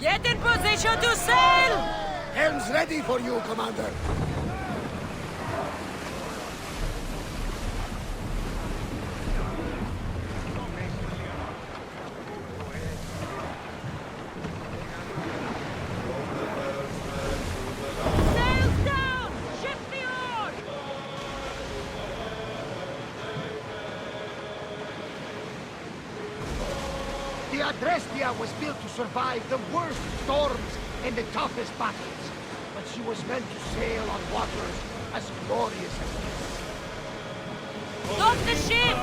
Get in position to sail! Helm's ready for you, Commander. Sails down! Shift the oar! The ODYSSEY was built to survive the worst storms and the toughest battles. But she was meant to sail on waters as glorious as this. Stop the ship!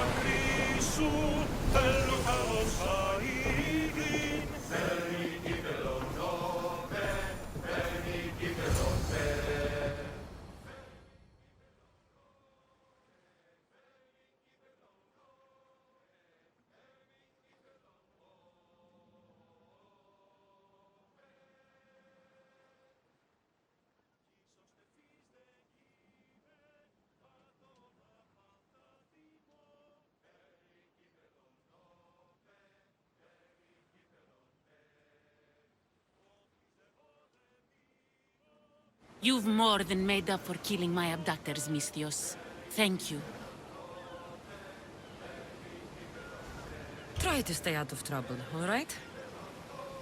You've more than made up for killing my abductors, Misthios. Thank you. Try to stay out of trouble, all right?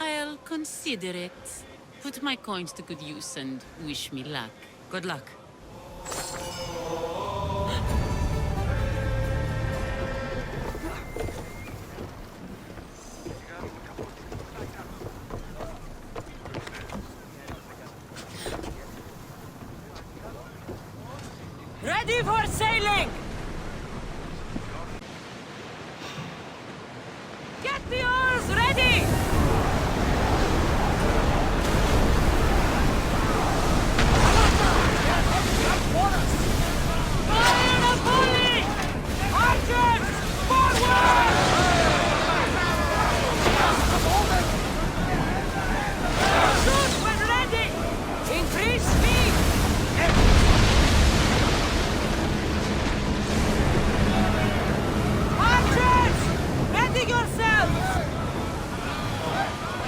I'll consider it. Put my coins to good use and wish me luck. Good luck. Ready for sailing! Get the oars ready! Fire the volley! Archers, forward! Shoot when ready! Increase speed! Archers! Ready yourselves!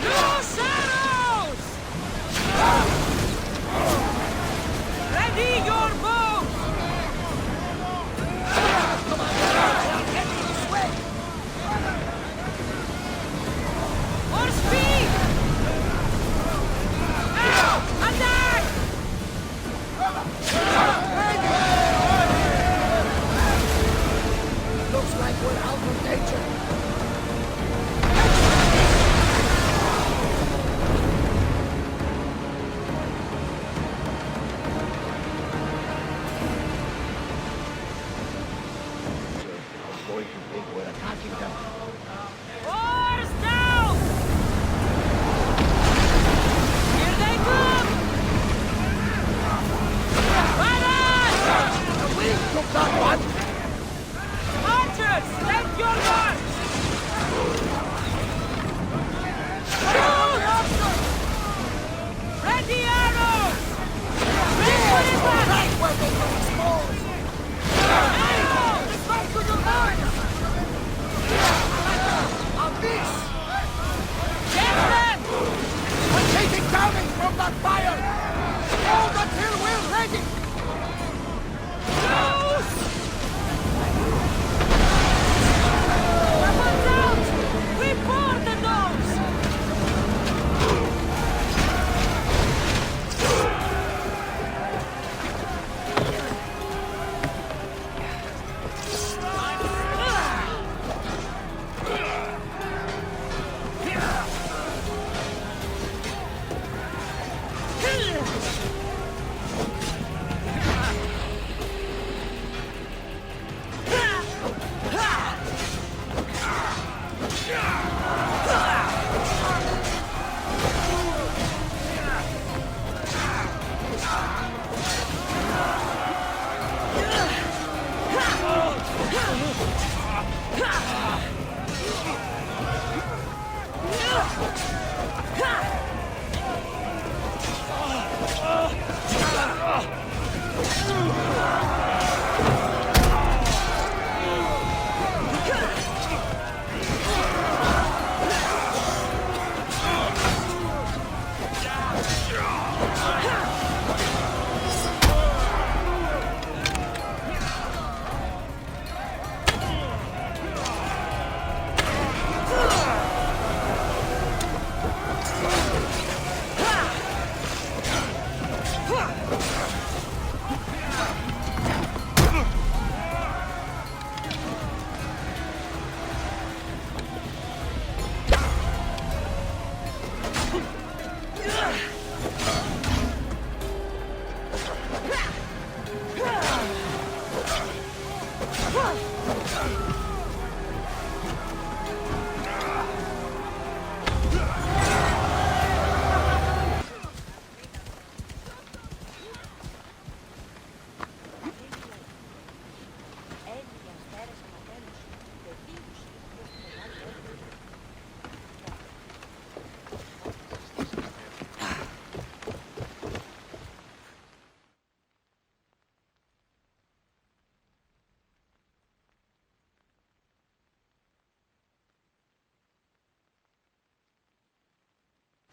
Loose arrows! Ready your bows! For speed! Now! Attack! Looks like we're out of danger. I'm going to think we're attacking them. Oars down! Here they come! Balance! The wind took that one! Archers, take your march! Shoot! Ready arrows! Ready for attack! Right where they were exposed! Arrows! Right to the line! A miss! Get them! We're taking damage from that fire! Hold until we're ready! Loose! Weapons out! We board the nose!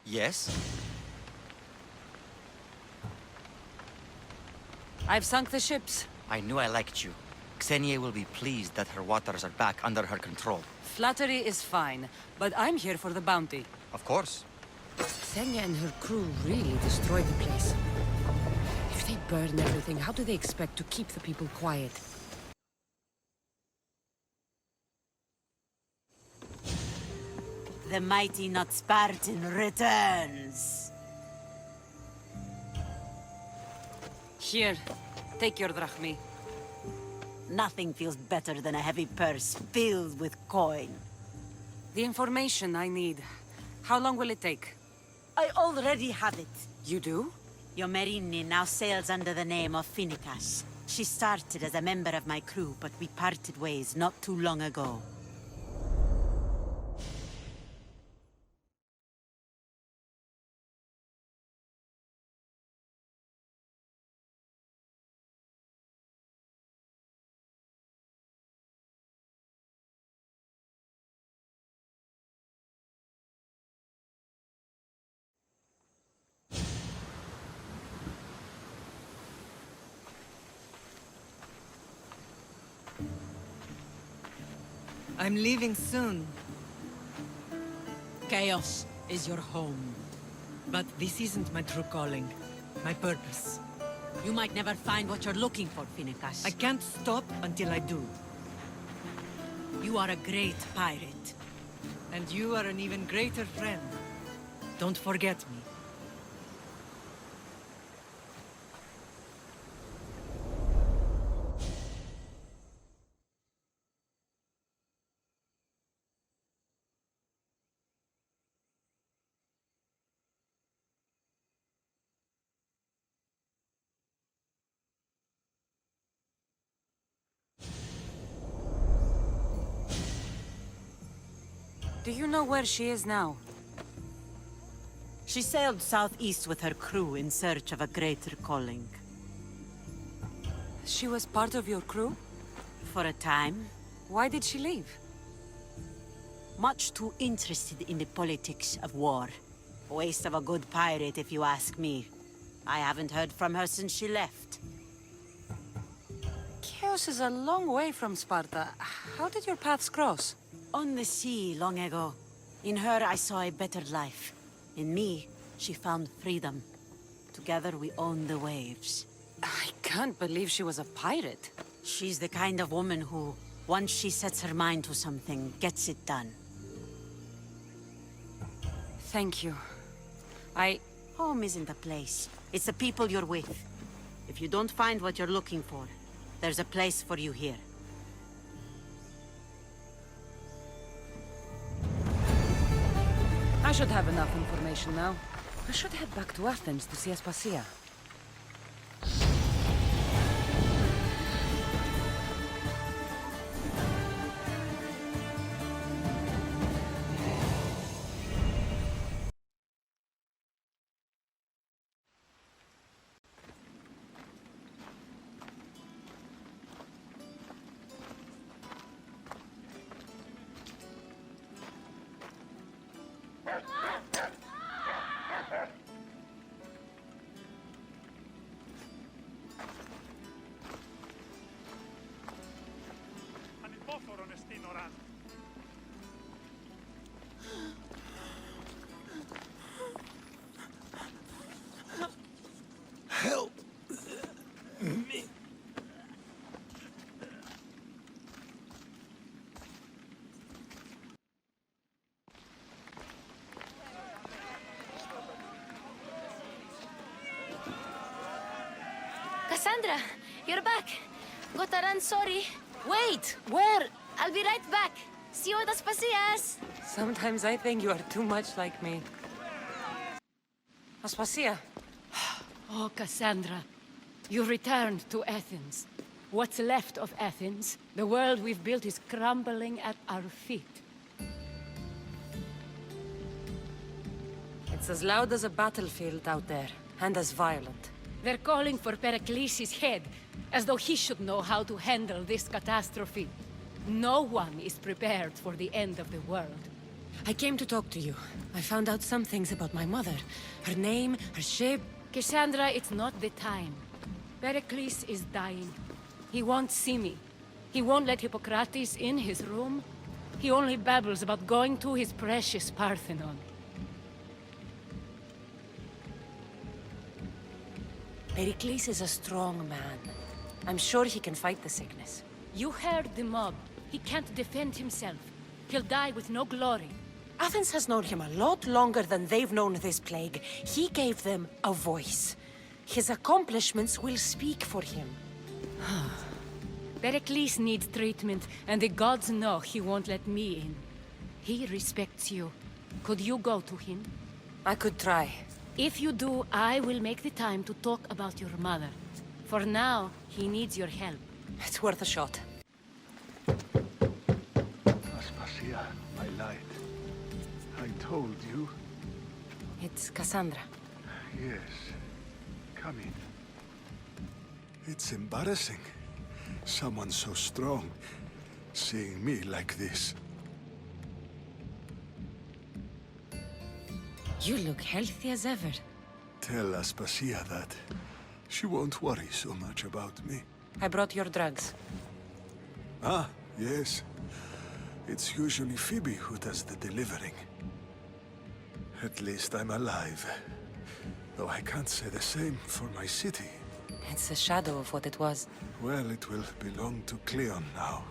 Yes? I've sunk the ships. I knew I liked you. Xenia will be pleased that her waters are back under her control. Flattery is fine, but I'm here for the bounty. Of course. Xenia and her crew really destroyed the place. If they burn everything, how do they expect to keep the people quiet? The mighty not Spartan returns. Here, take your drachmi. Nothing feels better than a heavy purse filled with coin. The information I need. How long will it take? I already have it. You do? Your Merini now sails under the name of Finikas. She started as a member of my crew, but we parted ways not too long ago. I'm leaving soon, Chaos is your home. but this isn't my true calling. My purpose. You might never find what you're looking for, Finikas. I can't stop until I do. You are a great pirate. And you are an even greater friend. Don't forget me. Do you know where she is now? She sailed southeast with her crew in search of a greater calling. She was part of your crew? For a time, Why did she leave? much too interested in the politics of war. A waste of a good pirate, if you ask me. I haven't heard from her since she left. Chaos is a long way from Sparta. How did your paths cross? On the sea long ago. In her, I saw a better life. In me, she found freedom. Together, we own the waves. I can't believe she was a pirate. She's the kind of woman who, once she sets her mind to something, gets it done. Thank you. Home isn't a place. It's the people you're with. If you don't find what you're looking for, there's a place for you here. I should have enough information now. I should head back to Athens to see Aspasia. Help me. Cassandra, you're back. Gotta run, sorry. Wait! Where? I'll be right back. See you at Aspasias. Sometimes I think you are too much like me. Aspasia. Oh, Cassandra, you returned to Athens. What's left of Athens, the world we've built is crumbling at our feet. It's as loud as a battlefield out there, and as violent. They're calling for Pericles' head, as though he should know how to handle this catastrophe. No one is prepared for the end of the world. I came to talk to you. I found out some things about my mother. Her name, her shape. Cassandra, it's not the time. Pericles is dying. He won't see me. He won't let Hippocrates in his room. He only babbles about going to his precious Parthenon. Pericles is a strong man. I'm sure he can fight the sickness. You heard the mob. He can't defend himself. He'll die with no glory. Athens has known him a lot longer than they've known this plague. He gave them a voice. His accomplishments will speak for him. Pericles needs treatment, and the gods know he won't let me in. He respects you. Could you go to him? I could try. If you do, I will make the time to talk about your mother. For now, he needs your help. It's worth a shot. Aspasia, I lied. I told you. It's Cassandra. Yes. Come in. It's embarrassing. Someone so strong, seeing me like this. You look healthy as ever. Tell Aspasia that. She won't worry so much about me. I brought your drugs. Ah, yes. It's usually Phoebe who does the delivering. At least I'm alive. Though I can't say the same for my city. It's a shadow of what it was. Well, it will belong to Cleon now.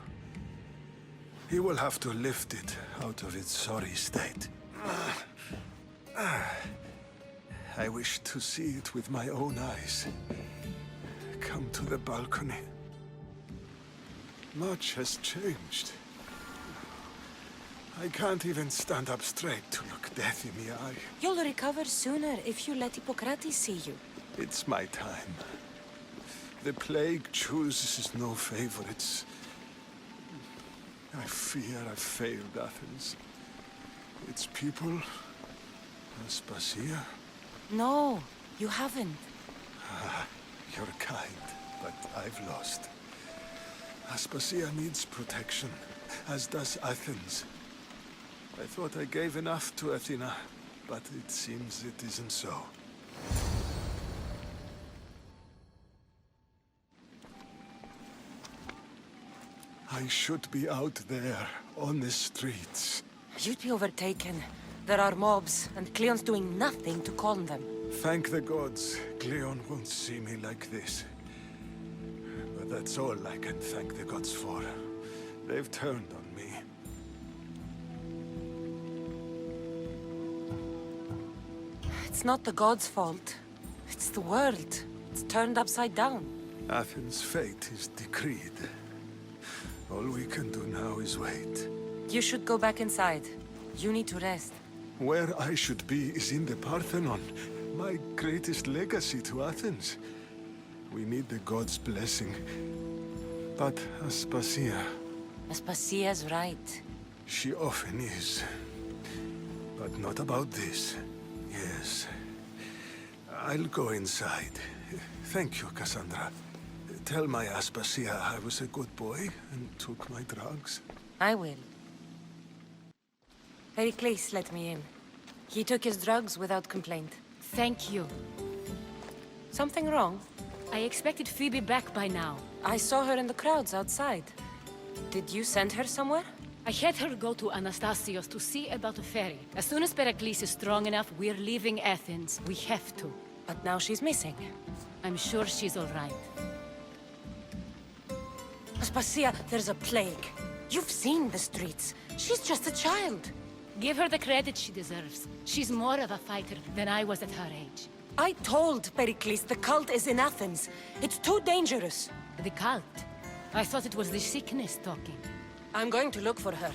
He will have to lift it out of its sorry state. I wish to see it with my own eyes. Come to the balcony. Much has changed. I can't even stand up straight to look death in the eye. You'll recover sooner if you let Hippocrates see you. It's my time. The plague chooses no favorites. I fear I've failed Athens. Its people, Aspasia. No, you haven't. You're kind, but I've lost. Aspasia needs protection, as does Athens. I thought I gave enough to Athena, but it seems it isn't so. I should be out there, on the streets. You'd be overtaken. There are mobs, and Cleon's doing nothing to calm them. Thank the gods, Cleon won't see me like this. But that's all I can thank the gods for. They've turned on me. It's not the gods' fault. It's the world. It's turned upside down. Athens' fate is decreed. All we can do now is wait. You should go back inside. You need to rest. Where I should be is in the Parthenon, my greatest legacy to Athens. We need the gods' blessing. But Aspasia... Aspasia's right. She often is. But not about this. Yes. I'll go inside. Thank you, Cassandra. Tell my Aspasia I was a good boy and took my drugs. I will. Pericles let me in. He took his drugs without complaint. Thank you. Something wrong? I expected Phoebe back by now. I saw her in the crowds outside. Did you send her somewhere? I had her go to Anastasios to see about a ferry. As soon as Pericles is strong enough, we're leaving Athens. We have to. But now she's missing. I'm sure she's all right. Aspasia, there's a plague. You've seen the streets. She's just a child. Give her the credit she deserves. She's more of a fighter than I was at her age. I told Pericles the cult is in Athens. It's too dangerous. The cult? I thought it was the sickness talking. I'm going to look for her.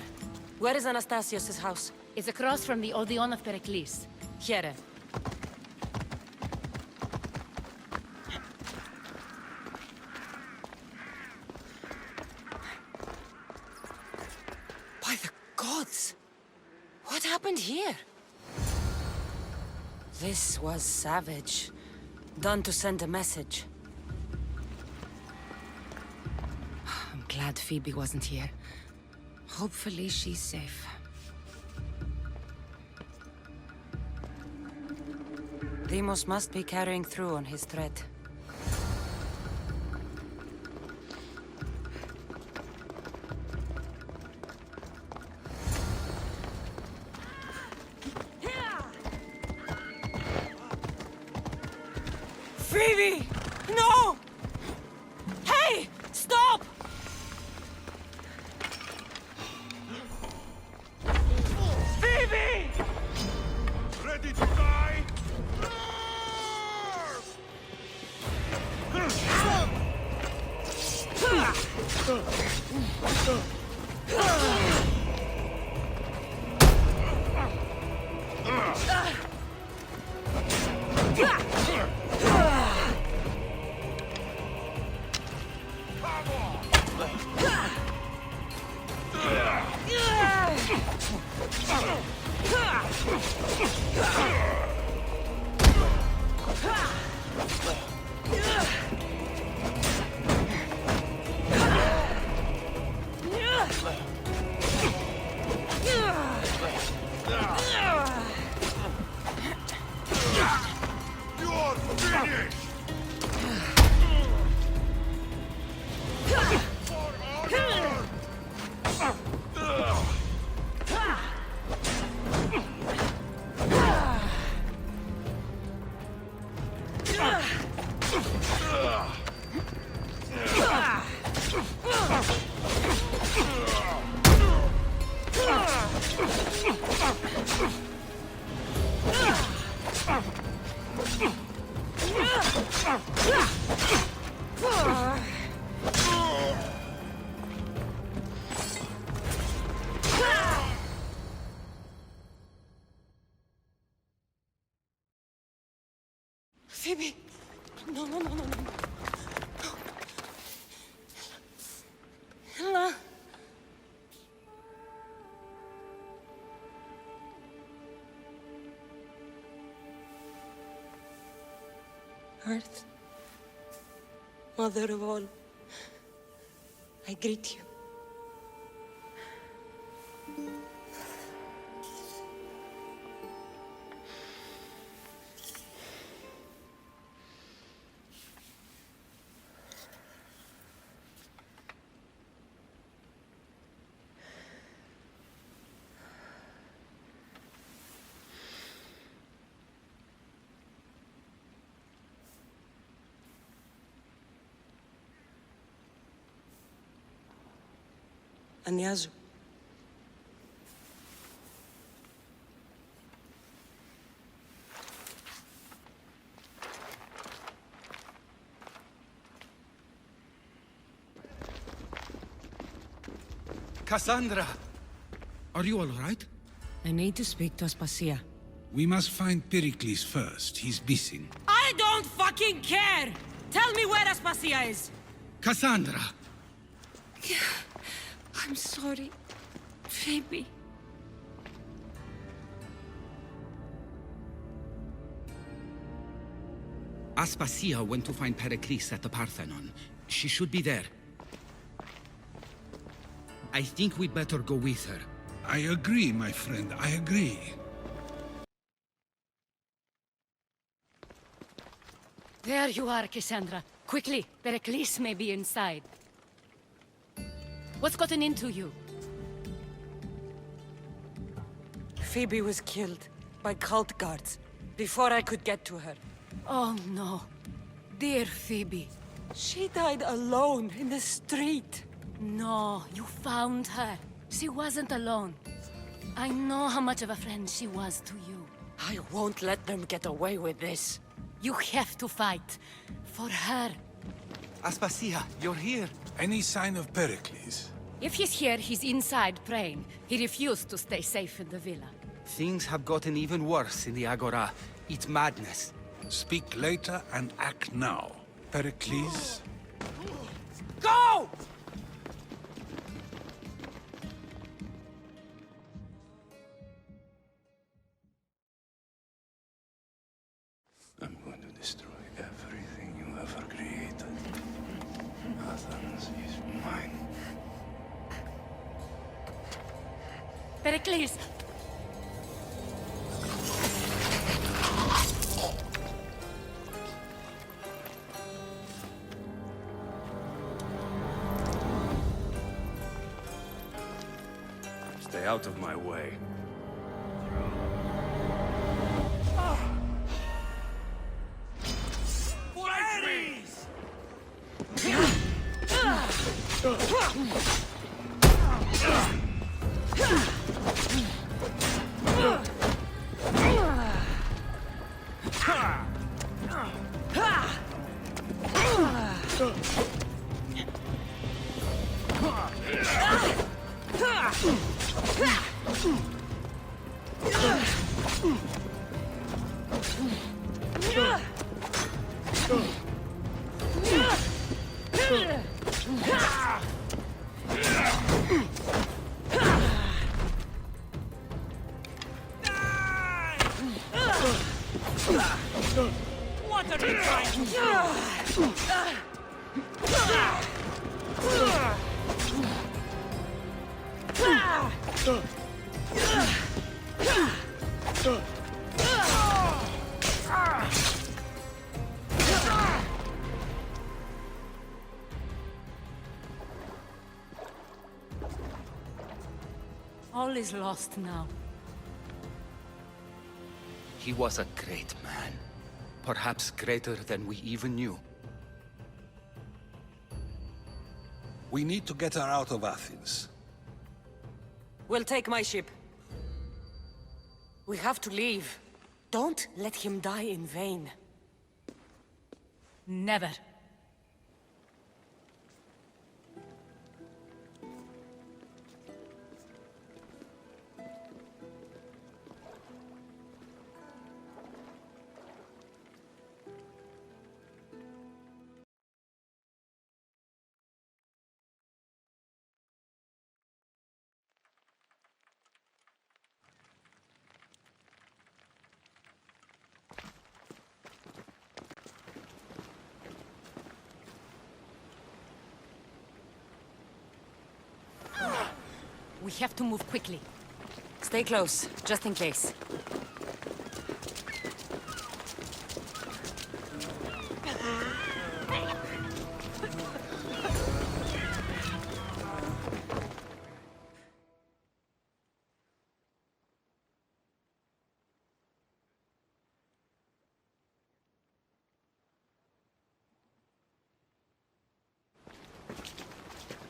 Where is Anastasios' house? It's across from the Odeon of Pericles. Here. By the gods! What happened here? This was savage. Done to send a message. I'm glad Phoebe wasn't here. Hopefully she's safe. Deimos must be carrying through on his threat. Phoebe! No! Hey! Stop! Phoebe! Ready to die? You're finished! For honor! Phoebe! No, no, no, no, no. Ella. Earth, Mother of all, I greet you. Ανιάζω. Cassandra! Are you all right? I need to speak to Aspasia. We must find Pericles first. He's missing. I don't fucking care! Tell me where Aspasia is! Cassandra! I'm sorry, Phoebe. Aspasia went to find Pericles at the Parthenon. She should be there. I think we'd better go with her. I agree, my friend. I agree. There you are, Cassandra. Quickly, Pericles may be inside. What's gotten into you? Phoebe was killed by cult guards before I could get to her. Oh no. Dear Phoebe. She died alone in the street. No, you found her. She wasn't alone. I know how much of a friend she was to you. I won't let them get away with this. You have to fight. For her. Aspasia, you're here. Any sign of Pericles? If he's here, he's inside praying. He refused to stay safe in the villa. Things have gotten even worse in the Agora. It's madness. Speak later and act now. Pericles? Go! I'm going to destroy everything you ever created. Athens is mine. Pericles! out of my way. What are you trying to do? All is lost now. He was a great man. Perhaps greater than we even knew. We need to get her out of Athens. We'll take my ship. We have to leave. Don't let him die in vain. Never. We have to move quickly. Stay close, just in case.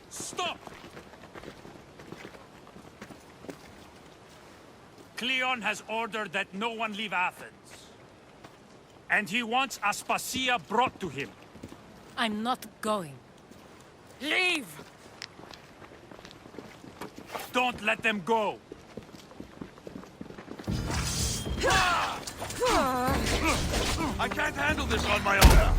Stop! Cleon has ordered that no one leave Athens. And he wants Aspasia brought to him. I'm not going. Leave! Don't let them go! I can't handle this on my own!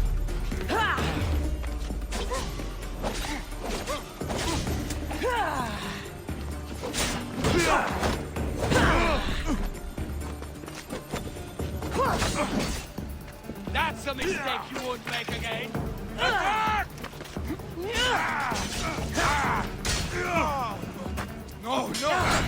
That's a mistake you won't make again. No, no!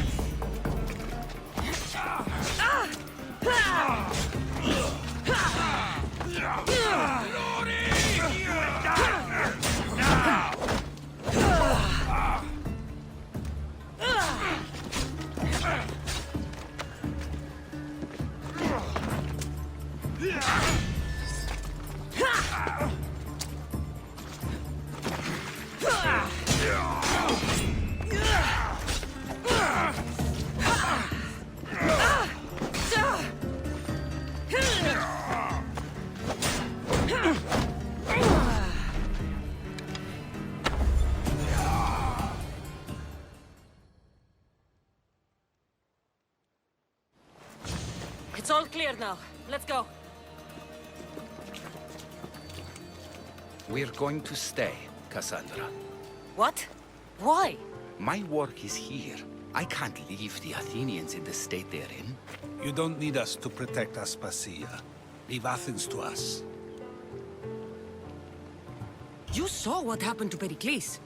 It's all clear now. Let's go. We're going to stay, Cassandra. What? Why? My work is here. I can't leave the Athenians in the state they're in. You don't need us to protect Aspasia. Leave Athens to us. You saw what happened to Pericles.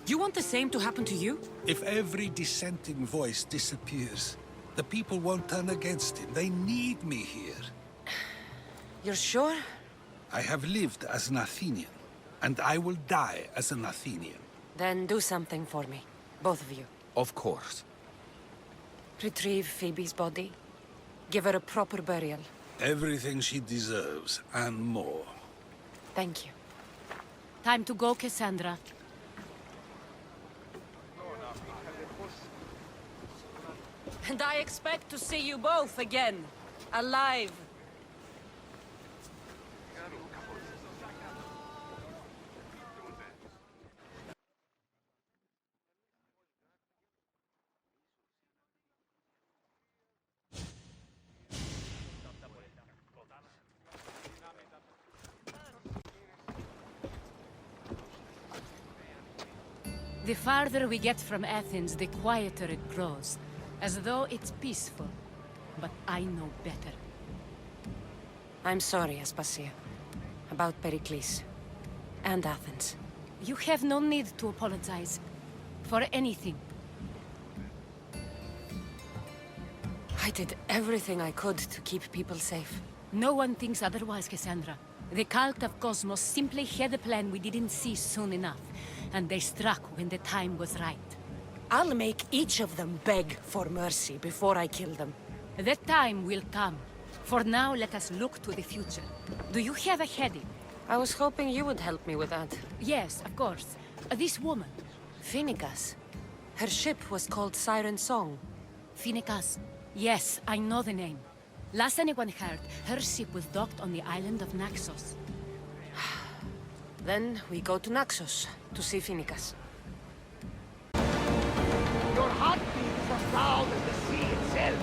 You want the same to happen to you? If every dissenting voice disappears, the people won't turn against him. They need me here. You're sure? I have lived as an Athenian, and I will die as an Athenian. Then do something for me. Both of you. Of course. Retrieve Phoebe's body. Give her a proper burial. Everything she deserves, and more. Thank you. Time to go, Cassandra. And I expect to see you both again. Alive. The farther we get from Athens, the quieter it grows. As though it's peaceful. But I know better. I'm sorry, Aspasia. About Pericles. And Athens. You have no need to apologize. For anything. I did everything I could to keep people safe. No one thinks otherwise, Cassandra. The cult of Cosmos simply had a plan we didn't see soon enough. And they struck when the time was right. I'll make each of them beg for mercy before I kill them. That time will come. For now, let us look to the future. Do you have a heading? I was hoping you would help me with that. Yes, of course. This woman. Phoenicas. Her ship was called Siren Song. Phoenicas. Yes, I know the name. Last anyone heard, her ship was docked on the island of Naxos. Then we go to Naxos to see Phoenicas. Your heartbeat is as loud as the sea itself.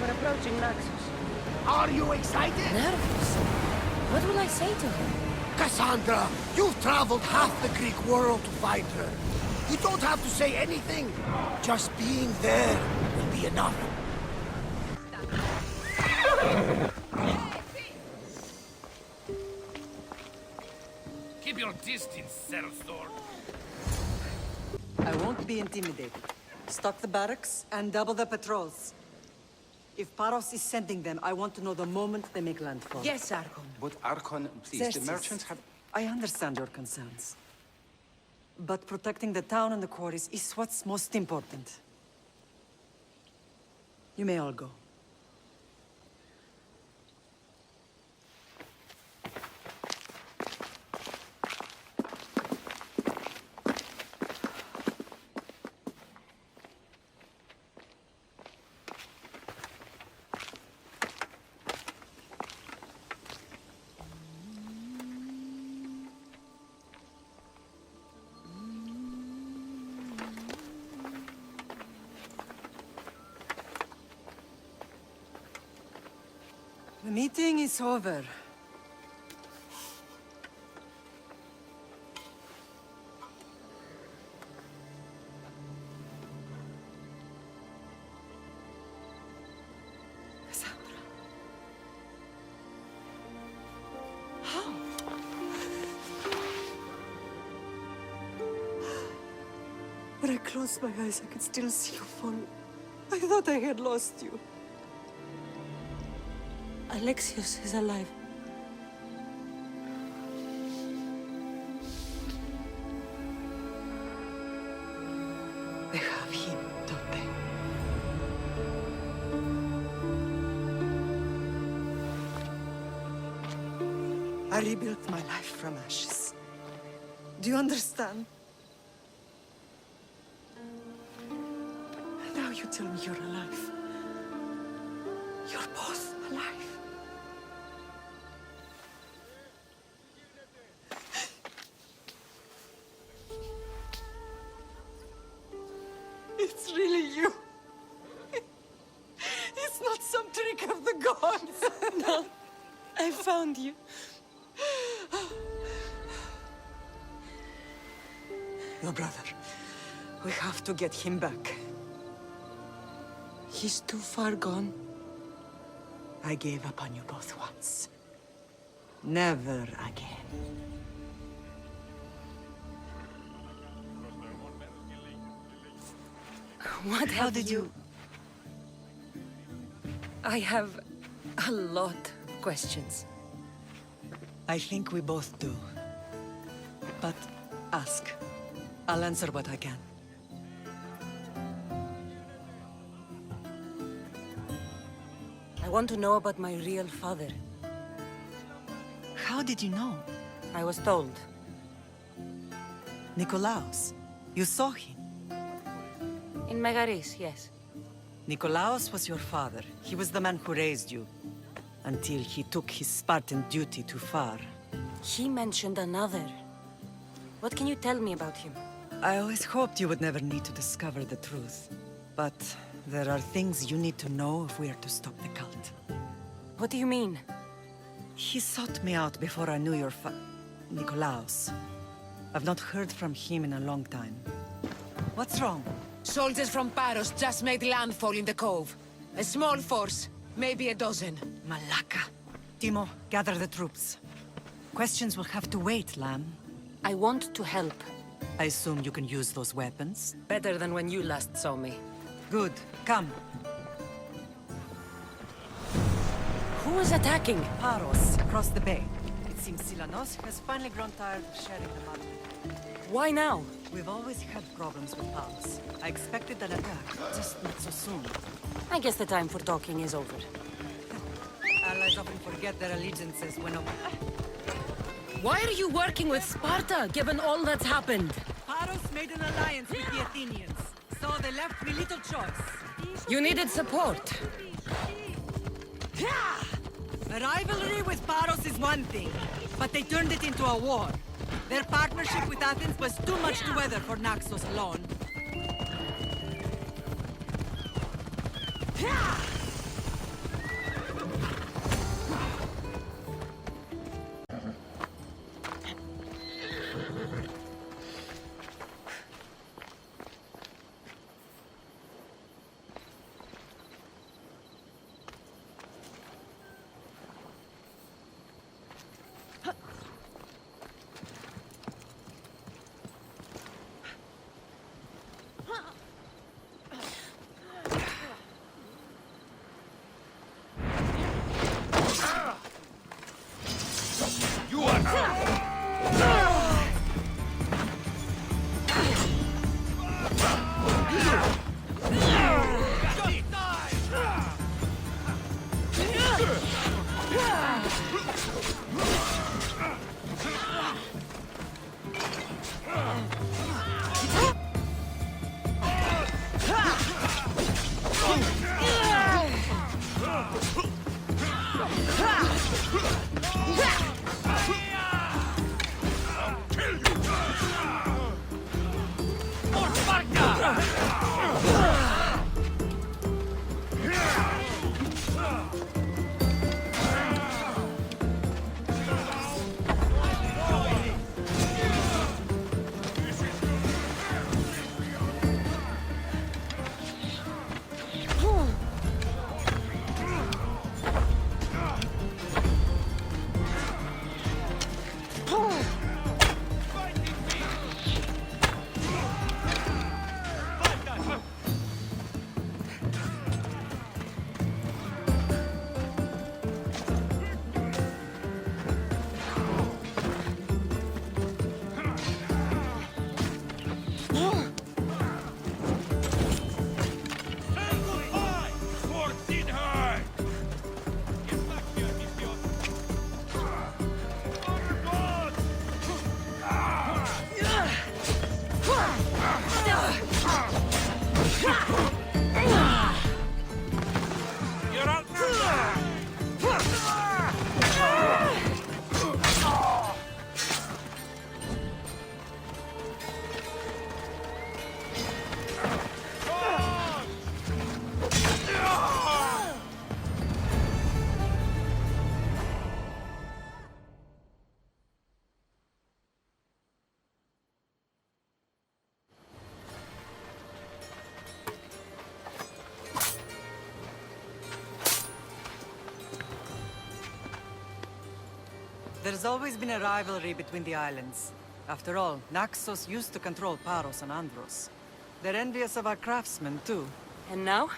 We're approaching Naxos. Are you excited? Nervous? What will I say to her? Cassandra, you've traveled half the Greek world to find her. You don't have to say anything. Just being there will be enough. Keep your distance, Serostor. I won't be intimidated. Stock the barracks and double the patrols. If Paros is sending them, I want to know the moment they make landfall. Yes, Archon. But Archon, please, the Xerxes, merchants have... I understand your concerns. But protecting the town and the quarries is what's most important. You may all go. The meeting is over. Cassandra. How? When I closed my eyes, I could still see you fall. I thought I had lost you. Alexios is alive. They have him, don't they? I rebuilt my life from ashes. Do you understand? Now you tell me you're alive. You're both alive. It's really you. It's not some trick of the gods. No, I found you. Your brother. We have to get him back. He's too far gone. I gave up on you both once. Never again. What How did you... I have a lot of questions. I think we both do. But ask. I'll answer what I can. I want to know about my real father. How did you know? I was told. Nikolaos. You saw him. In Megaris, yes. Nikolaos was your father. He was the man who raised you. Until he took his Spartan duty too far. He mentioned another. What can you tell me about him? I always hoped you would never need to discover the truth. But there are things you need to know if we are to stop the cult. What do you mean? He sought me out before I knew your Nikolaos. I've not heard from him in a long time. What's wrong? Soldiers from Paros just made landfall in the cove. A small force, maybe a dozen. Malaka. Timo, gather the troops. Questions will have to wait, Lamb. I want to help. I assume you can use those weapons? Better than when you last saw me. Good. Come. Who is attacking? Paros, across the bay. It seems Silanos has finally grown tired of sharing the market. Why now? We've always had problems with Paros. I expected an attack, just not so soon. I guess the time for talking is over. Allies often forget their allegiances when... Why are you working with Sparta, given all that's happened? Paros made an alliance with the Athenians, so they left me little choice. You needed support. A rivalry with Paros is one thing, but they turned it into a war. Their partnership with Athens was too much to weather for Naxos alone. There's always been a rivalry between the islands. After all, Naxos used to control Paros and Andros. They're envious of our craftsmen, too. And now?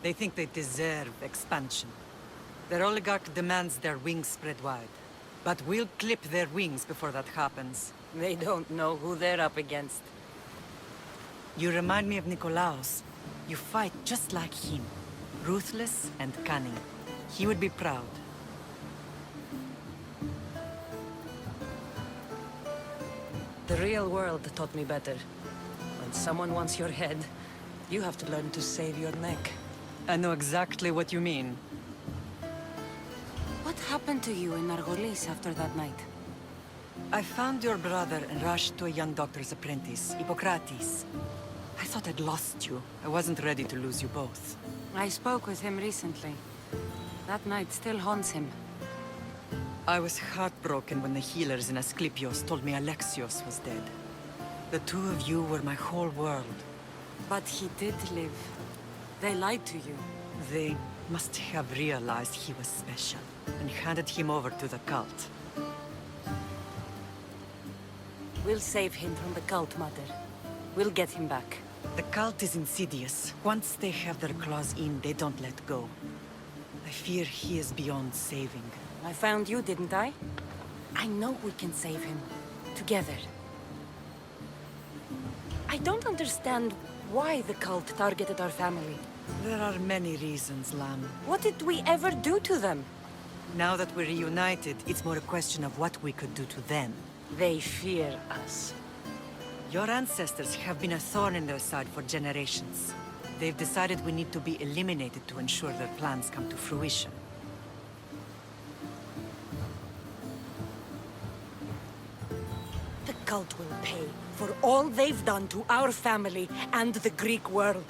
They think they deserve expansion. Their oligarch demands their wings spread wide. But we'll clip their wings before that happens. They don't know who they're up against. You remind me of Nikolaos. You fight just like him. Ruthless and cunning. He would be proud. The real world taught me better. When someone wants your head, you have to learn to save your neck. I know exactly what you mean. What happened to you in Nargolis after that night? I found your brother and rushed to a young doctor's apprentice, Hippocrates. I thought I'd lost you. I wasn't ready to lose you both. I spoke with him recently. That night still haunts him. I was heartbroken when the healers in Asclepios told me Alexios was dead. The two of you were my whole world. But he did live. They lied to you. They must have realized he was special and handed him over to the cult. We'll save him from the cult, Mother. We'll get him back. The cult is insidious. Once they have their claws in, they don't let go. I fear he is beyond saving. I found you, didn't I? I know we can save him. Together. I don't understand why the cult targeted our family. There are many reasons, Lamb. What did we ever do to them? Now that we're reunited, it's more a question of what we could do to them. They fear us. Your ancestors have been a thorn in their side for generations. They've decided we need to be eliminated to ensure their plans come to fruition. The cult will pay for all they've done to our family and the Greek world.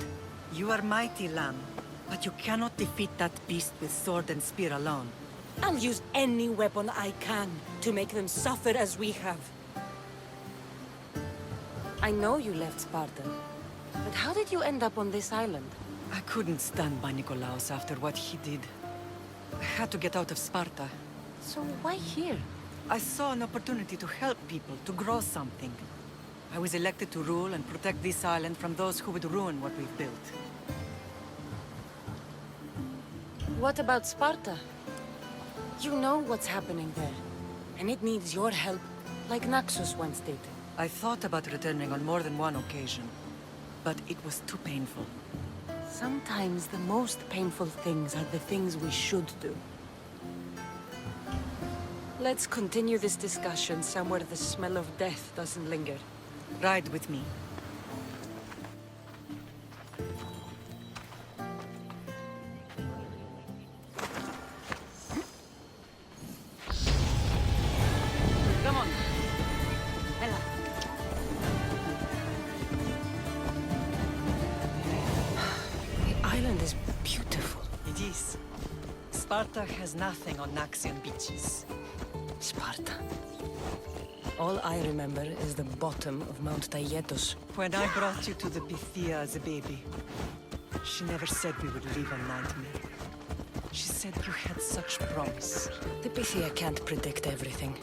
You are mighty, Lamb, but you cannot defeat that beast with sword and spear alone. I'll use any weapon I can to make them suffer as we have. I know you left Sparta, but how did you end up on this island? I couldn't stand by Nikolaos after what he did. I had to get out of Sparta. So why here? I saw an opportunity to help people, to grow something. I was elected to rule and protect this island from those who would ruin what we've built. What about Sparta? You know what's happening there, and it needs your help, like Naxos once did. I thought about returning on more than one occasion, but it was too painful. Sometimes the most painful things are the things we should do. Let's continue this discussion somewhere the smell of death doesn't linger. Ride with me. Come on. Ella. The island is beautiful. It is. Sparta has nothing on Naxian beaches. Sparta. All I remember is the bottom of Mount Taygetos. When I brought you to the Pythia as a baby, she never said we would live a nightmare. She said you had such promise. The Pythia can't predict everything.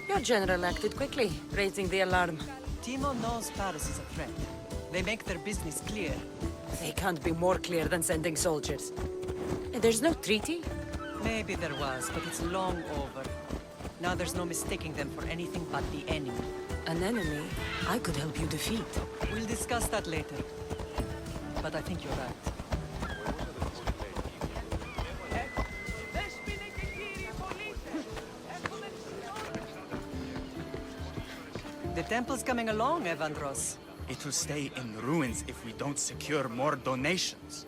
Your general acted quickly, raising the alarm. Timo knows Paris is a threat. They make their business clear. They can't be more clear than sending soldiers. And there's no treaty? Maybe there was, but it's long over. Now there's no mistaking them for anything but the enemy. An enemy I could help you defeat. We'll discuss that later. But I think you're right. The temple's coming along, Evandros. It will stay in ruins if we don't secure more donations.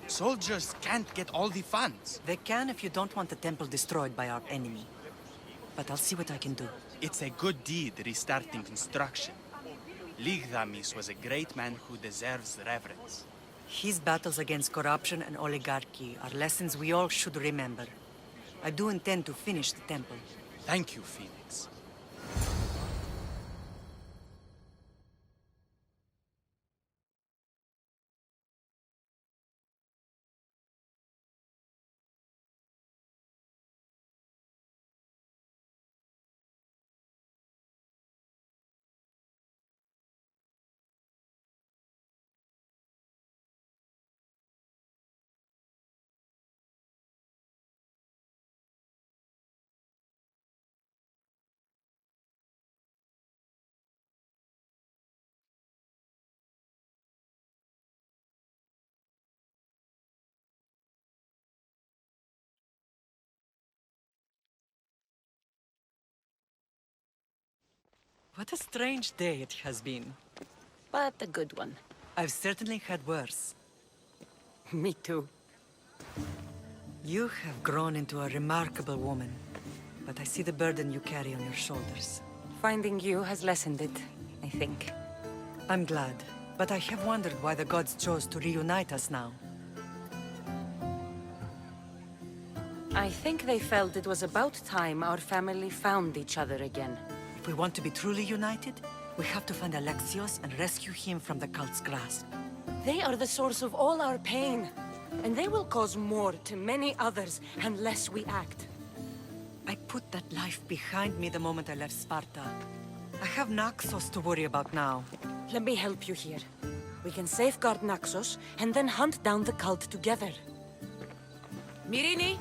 Soldiers can't get all the funds. They can if you don't want the temple destroyed by our enemy. But I'll see what I can do. It's a good deed restarting construction. Ligdamis was a great man who deserves reverence. His battles against corruption and oligarchy are lessons we all should remember. I do intend to finish the temple. Thank you, Phoenix. What a strange day it has been. But a good one. I've certainly had worse. Me too. You have grown into a remarkable woman, but I see the burden you carry on your shoulders. Finding you has lessened it, I think. I'm glad, but I have wondered why the gods chose to reunite us now. I think they felt it was about time our family found each other again. If we want to be truly united, we have to find Alexios and rescue him from the cult's grasp. They are the source of all our pain, and they will cause more to many others unless we act. I put that life behind me the moment I left Sparta. I have Naxos to worry about now. Let me help you here. We can safeguard Naxos and then hunt down the cult together. Myrrine,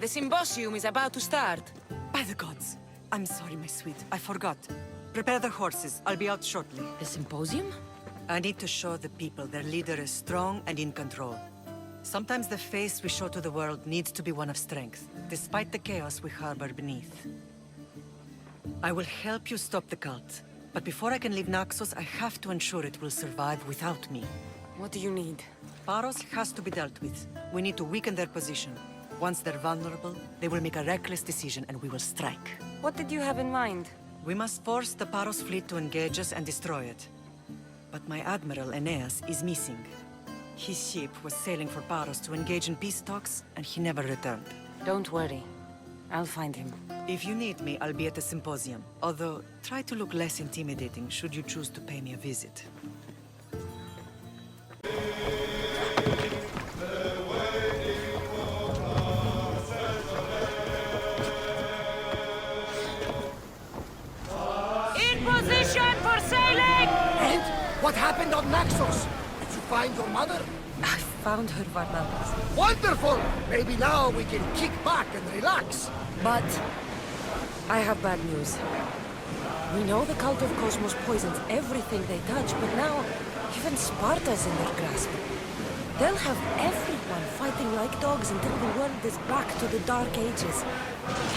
the symposium is about to start. By the gods! I'm sorry, my sweet. I forgot. Prepare the horses. I'll be out shortly. The symposium? I need to show the people their leader is strong and in control. Sometimes the face we show to the world needs to be one of strength, despite the chaos we harbor beneath. I will help you stop the cult, but before I can leave Naxos, I have to ensure it will survive without me. What do you need? Paros has to be dealt with. We need to weaken their position. Once they're vulnerable, they will make a reckless decision and we will strike. What did you have in mind? We must force the Paros fleet to engage us and destroy it. But my admiral, Aeneas, is missing. His ship was sailing for Paros to engage in peace talks, and he never returned. Don't worry. I'll find him. If you need me, I'll be at the symposium. Although, try to look less intimidating should you choose to pay me a visit. In position for sailing! And what happened on Naxos? Did you find your mother? I found her, Varnavas. Wonderful! Maybe now we can kick back and relax. But I have bad news. We know the cult of Cosmos poisons everything they touch, but now even Sparta's in their grasp. They'll have everyone fighting like dogs until the world is back to the Dark Ages.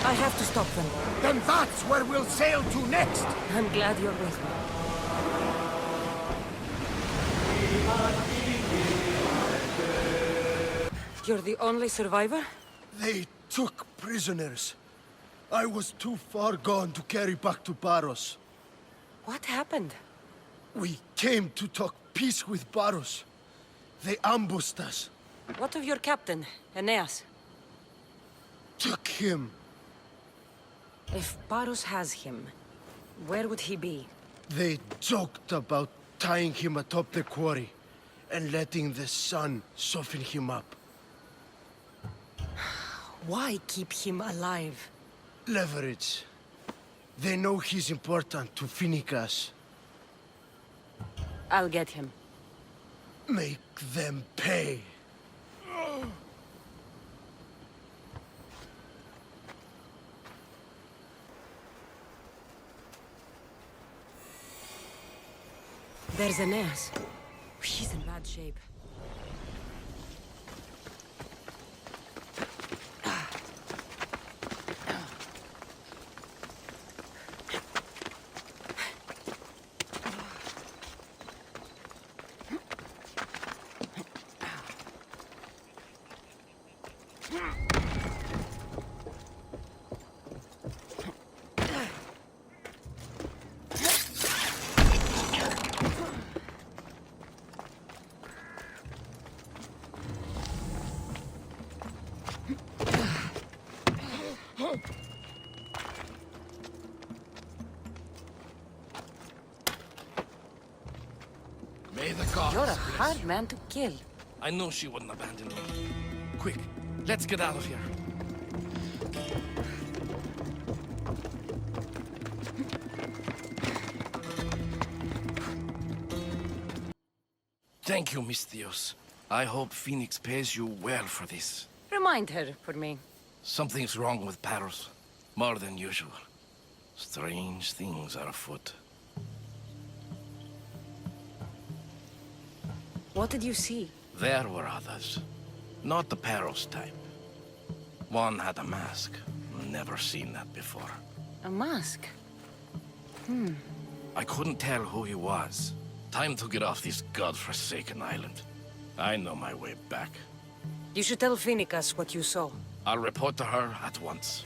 I have to stop them. Then that's where we'll sail to next. I'm glad you're with me. You're the only survivor? They took prisoners. I was too far gone to carry back to Paros. What happened? We came to talk peace with Paros. They ambushed us. What of your captain, Aeneas? Took him. If Paros has him, where would he be? They joked about tying him atop the quarry and letting the sun soften him up. Why keep him alive? Leverage. They know he's important to Finicas. I'll get him. Make them pay. There's Aeneas. He's in bad shape. May the gods You're a bless hard you. man to kill. I knew she wouldn't abandon me. Quick, let's get out of here. Thank you, Misthios. I hope Phoenix pays you well for this. Remind her for me. Something's wrong with Paros. More than usual. Strange things are afoot. What did you see? There were others. Not the Paros type. One had a mask. Never seen that before. A mask? I couldn't tell who he was. Time to get off this godforsaken island. I know my way back. You should tell Finicus what you saw. I'll report to her at once.